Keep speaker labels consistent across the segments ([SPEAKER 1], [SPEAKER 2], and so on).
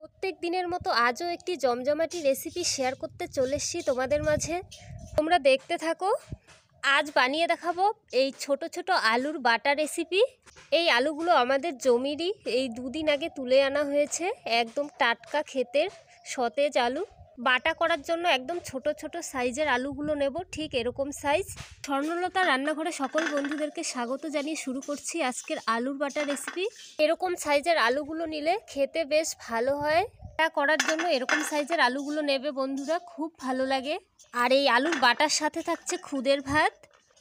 [SPEAKER 1] প্রত্যেক দিনের মতো আজও একটি জমজমাটি রেসিপি শেয়ার করতে চলে এসেছি তোমাদের মাঝে। তোমরা দেখতে থাকো। আজ বানিয়ে দেখাবো এই ছোট ছোট আলুর বাটা রেসিপি। এই আলুগুলো আমাদের জমিরই, এই দুদিন আগে তুলে আনা হয়েছে। একদম টাটকা ক্ষেতের সতেজ আলু। বাটা করার জন্য একদম ছোট ছোট সাইজের আলুগুলো নেব, ঠিক এরকম সাইজ। স্বর্ণলতা রান্নাঘরে সকল বন্ধুদেরকে স্বাগত জানিয়ে শুরু করছি আজকের আলুর বাটা রেসিপি। এরকম সাইজের আলুগুলো নিলে খেতে বেশ ভালো হয়। বাটা করার জন্য এরকম সাইজের আলুগুলো নেবে বন্ধুরা, খুব ভালো লাগে। আর এই আলুর বাটার সাথে থাকছে খুদের ভাত।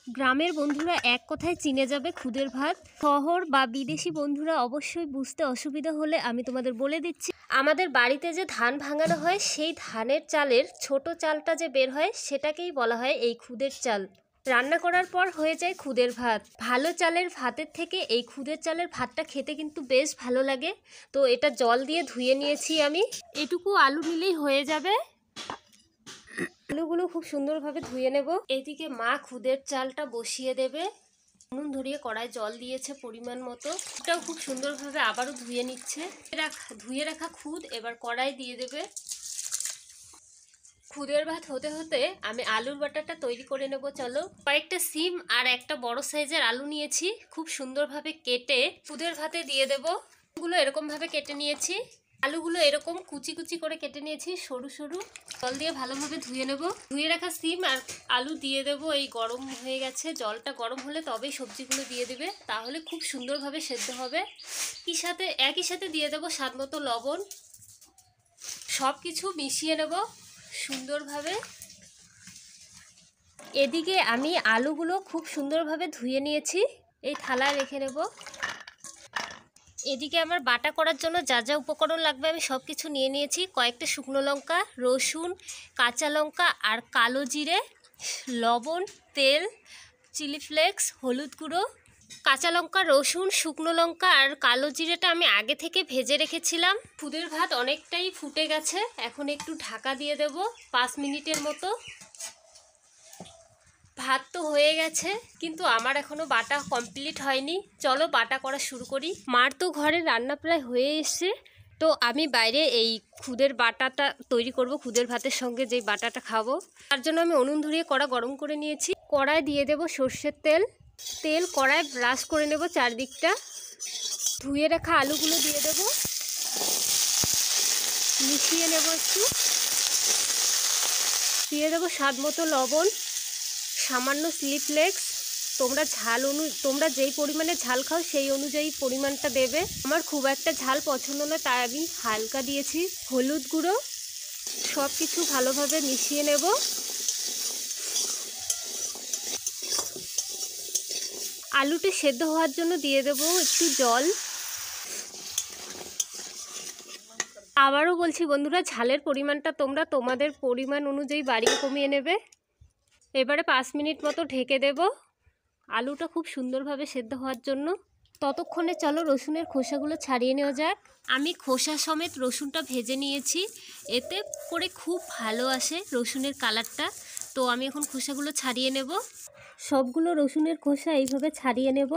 [SPEAKER 1] গ্রামের বন্ধুরা এক কথায় চিনে যাবে খুদের ভাত। শহর বা বিদেশি বন্ধুরা অবশ্যই বুঝতে অসুবিধা হলে আমি তোমাদের বলে দিচ্ছি, আমাদের বাড়িতে যে ধান ভাঙানো হয় সেই ধানের চালের ছোট চালটা যে বের হয় সেটাকেই বলা হয় এই খুদের চাল। রান্না করার পর হয়ে যায় খুদের ভাত। ভালো চালের ভাতের থেকে এই খুদের চালের ভাতটা খেতে কিন্তু বেশ ভালো লাগে। তো এটা জল দিয়ে ধুয়ে নিয়েছি আমি। এটুকু আলু নিলেই হয়ে যাবে। আলুগুলো খুব সুন্দরভাবে ধুয়ে নেব। এদিকে মা খুদের চালটা বসিয়ে দেবে। নুন ধরিয়ে কড়াই জল দিয়েছে পরিমাণ মতো। এটাও খুব সুন্দরভাবে আবারও ধুয়ে নিচ্ছে। ধুয়ে রাখা খুদ এবার কড়াই দিয়ে দেবে। খুদের ভাত হতে হতে আমি আলুর বাটাটা তৈরি করে নেব। চলো, কয়েকটা সিম আর একটা বড় সাইজের আলু নিয়েছি, খুব সুন্দরভাবে কেটে খুদের ভাতে দিয়ে দেব। গুলো এরকম ভাবে কেটে নিয়েছি। আলুগুলো এরকম কুচি কুচি করে কেটে নিয়েছি, সরু সরু। জল দিয়ে ভালোভাবে ধুয়ে নেব। ধুয়ে রাখা সিম আর আলু দিয়ে দেব। এই গরম হয়ে গেছে, জলটা গরম হলে তবেই সবজিগুলো দিয়ে দেবে, তাহলে খুব সুন্দরভাবে সেদ্ধ হবে। একই সাথে দিয়ে দেব স্বাদ মতো লবণ। সব কিছু মিশিয়ে নেব সুন্দরভাবে। এদিকে আমি আলুগুলো খুব সুন্দরভাবে ধুয়ে নিয়েছি, এই থালায় রেখে নেব। এদিকে আমার বাটা করার জন্য যা যা উপকরণ লাগবে আমি সব কিছু নিয়ে নিয়েছি। কয়েকটা শুকনো লঙ্কা, রসুন, কাঁচা লঙ্কা আর কালো জিরে, লবণ, তেল, চিলি ফ্লেক্স, হলুদ গুঁড়ো। কাঁচা লঙ্কা, রসুন, শুকনো লঙ্কা আর কালো জিরেটা আমি আগে থেকে ভেজে রেখেছিলাম। খুদের ভাত অনেকটাই ফুটে গেছে, এখন একটু ঢাকা দিয়ে দেব 5 মিনিটের মতো। ভাত তো হয়ে গেছে, কিন্তু আমার এখনো বাটা কমপ্লিট হয়নি। চলো বাটা করা শুরু করি। মার তো ঘরে রান্না প্রায় হয়ে এসছে, তো আমি বাইরে এই খুদের বাটাটা তৈরি করব। খুদের ভাতের সঙ্গে যেই বাটাটা খাবো তার জন্য আমি উনুন ধরিয়ে কড়া গরম করে নিয়েছি। কড়ায় দিয়ে দেব সর্ষের তেল। তেল কড়ায় ব্রাশ করে নেব চারদিকটা। ধুয়ে রাখা আলুগুলো দিয়ে দেব, মিশিয়ে নেব একটু। দিয়ে দেবো স্বাদ মতো লবণ, সামান্য চিলি ফ্লেক্স। তোমরা যেই পরিমাণে ঝাল খাও সেই অনুযায়ী পরিমাণটা দেবে। আমার খুব একটা ঝাল পছন্দ নয়, তাই আমি হালকা দিয়েছি। হলুদ গুঁড়ো। সব কিছু ভালোভাবে মিশিয়ে নেব। আলুটি সেদ্ধ হওয়ার জন্য দিয়ে দেব একটু জল। আবারও বলছি বন্ধুরা, ঝালের পরিমাণটা তোমরা তোমাদের পরিমাণ অনুযায়ী বাড়িয়ে কমিয়ে নেবে। এবারে 5 মিনিট মতো ঢেকে দেব আলুটা খুব সুন্দরভাবে সেদ্ধ হওয়ার জন্য। ততক্ষণে চলো রসুনের খোসাগুলো ছাড়িয়ে নেওয়া যাক। আমি খোসা সমেত রসুনটা ভেজে নিয়েছি, এতে করে খুব ভালো আসে রসুনের কালারটা। তো আমি এখন খোসাগুলো ছাড়িয়ে নেব। সবগুলো রসুনের খোসা এইভাবে ছাড়িয়ে নেব।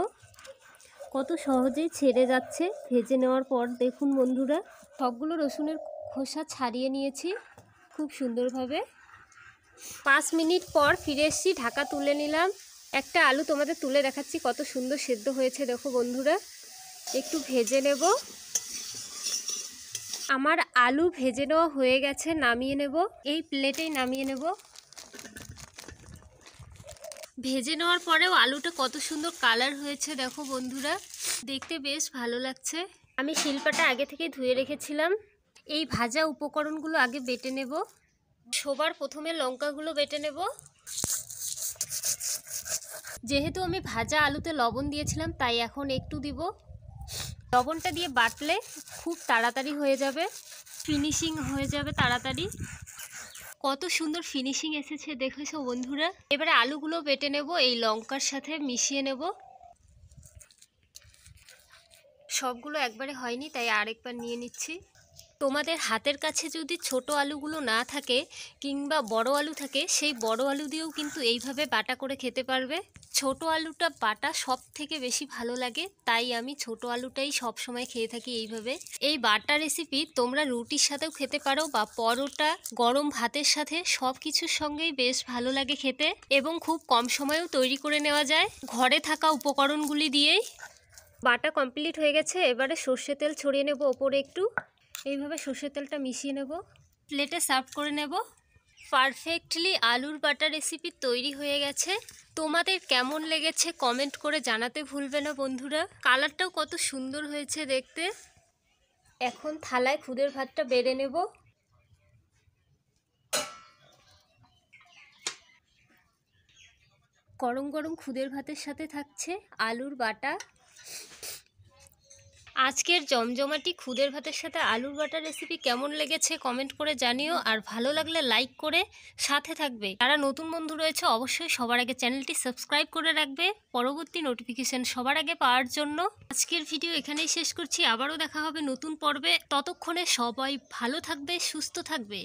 [SPEAKER 1] কত সহজেই ছেড়ে যাচ্ছে ভেজে নেওয়ার পর। দেখুন বন্ধুরা, সবগুলো রসুনের খোসা ছাড়িয়ে নিয়েছি খুব সুন্দরভাবে। 5 মিনিট পর ফিরে এসেছি, ঢাকা তুলে নিলাম। একটা আলু তোমাদের তুলে দেখাচ্ছি কত সুন্দর সেদ্ধ হয়েছে। দেখো বন্ধুরা, একটু ভেজে নেব। আমার আলু ভেজে নেওয়া হয়ে গেছে, নামিয়ে নেব। এই প্লেটেই নামিয়ে নেব। ভেজে নেওয়ার পরেও আলুটা কত সুন্দর কালার হয়েছে দেখো বন্ধুরা, দেখতে বেশ ভালো লাগছে। আমি শিলপাটা আগে থেকে ধুয়ে রেখেছিলাম। এই ভাজা উপকরণগুলো আগে বেটে নেব। সবার প্রথমে লঙ্কাগুলো বেটে নেব। যেহেতু আমি ভাজা আলুতে লবণ দিয়েছিলাম, তাই এখন একটু দিব। লবণটা দিয়ে বাটলে খুব তাড়াতাড়ি হয়ে যাবে, ফিনিশিং হয়ে যাবে তাড়াতাড়ি। কত সুন্দর ফিনিশিং এসেছে দেখেছো বন্ধুরা। এবারে আলুগুলো বেটে নেব, এই লঙ্কার সাথে মিশিয়ে নেব। সবগুলো একবারে হয়নি, তাই আরেকবার নিয়ে নিচ্ছি। তোমাদের হাতের কাছে যদি ছোট আলুগুলো না থাকে কিংবা বড় আলু থাকে, সেই বড় আলু দিয়েও কিন্তু এইভাবে বাটা করে খেতে পারবে। ছোট আলুটা বাটা সব থেকে বেশি ভালো লাগে, তাই আমি ছোট আলুটাই সব সময় খেয়ে থাকি এইভাবে। এই বাটা রেসিপি তোমরা রুটির সাথেও খেতে পারো বা পরোটা, গরম ভাতের সাথে সব কিছুর সঙ্গেই বেশ ভালো লাগে খেতে এবং খুব কম সময়েও তৈরি করে নেওয়া যায় ঘরে থাকা উপকরণগুলি দিয়েই। বাটা কমপ্লিট হয়ে গেছে, এবারে সর্ষে তেল ছড়িয়ে নেব ওপরে একটু। এইভাবে সর্ষের তেলটা মিশিয়ে নেব, প্লেটে সার্ভ করে নেব। পারফেক্টলি আলুর বাটা রেসিপি তৈরি হয়ে গেছে। তোমাদের কেমন লেগেছে কমেন্ট করে জানাতে ভুলবে না বন্ধুরা। কালারটাও কত সুন্দর হয়েছে দেখতে। এখন থালায় খুদের ভাতটা বেড়ে নেব। গরম গরম খুদের ভাতের সাথে থাকছে আলুর বাটা। আজকের জমজমাটি খুদের ভাতের সাথে আলুর বাটা রেসিপি কেমন লেগেছে কমেন্ট করে জানিও, আর ভালো লাগলে লাইক করে সাথে থাকবে। যারা নতুন বন্ধু রয়েছে অবশ্যই সবার আগে চ্যানেলটি সাবস্ক্রাইব করে রাখবে পরবর্তী নোটিফিকেশন সবার আগে পাওয়ার জন্য। আজকের ভিডিও এখানেই শেষ করছি, আবারও দেখা হবে নতুন পর্বে। ততক্ষণে সবাই ভালো থাকবে, সুস্থ থাকবে।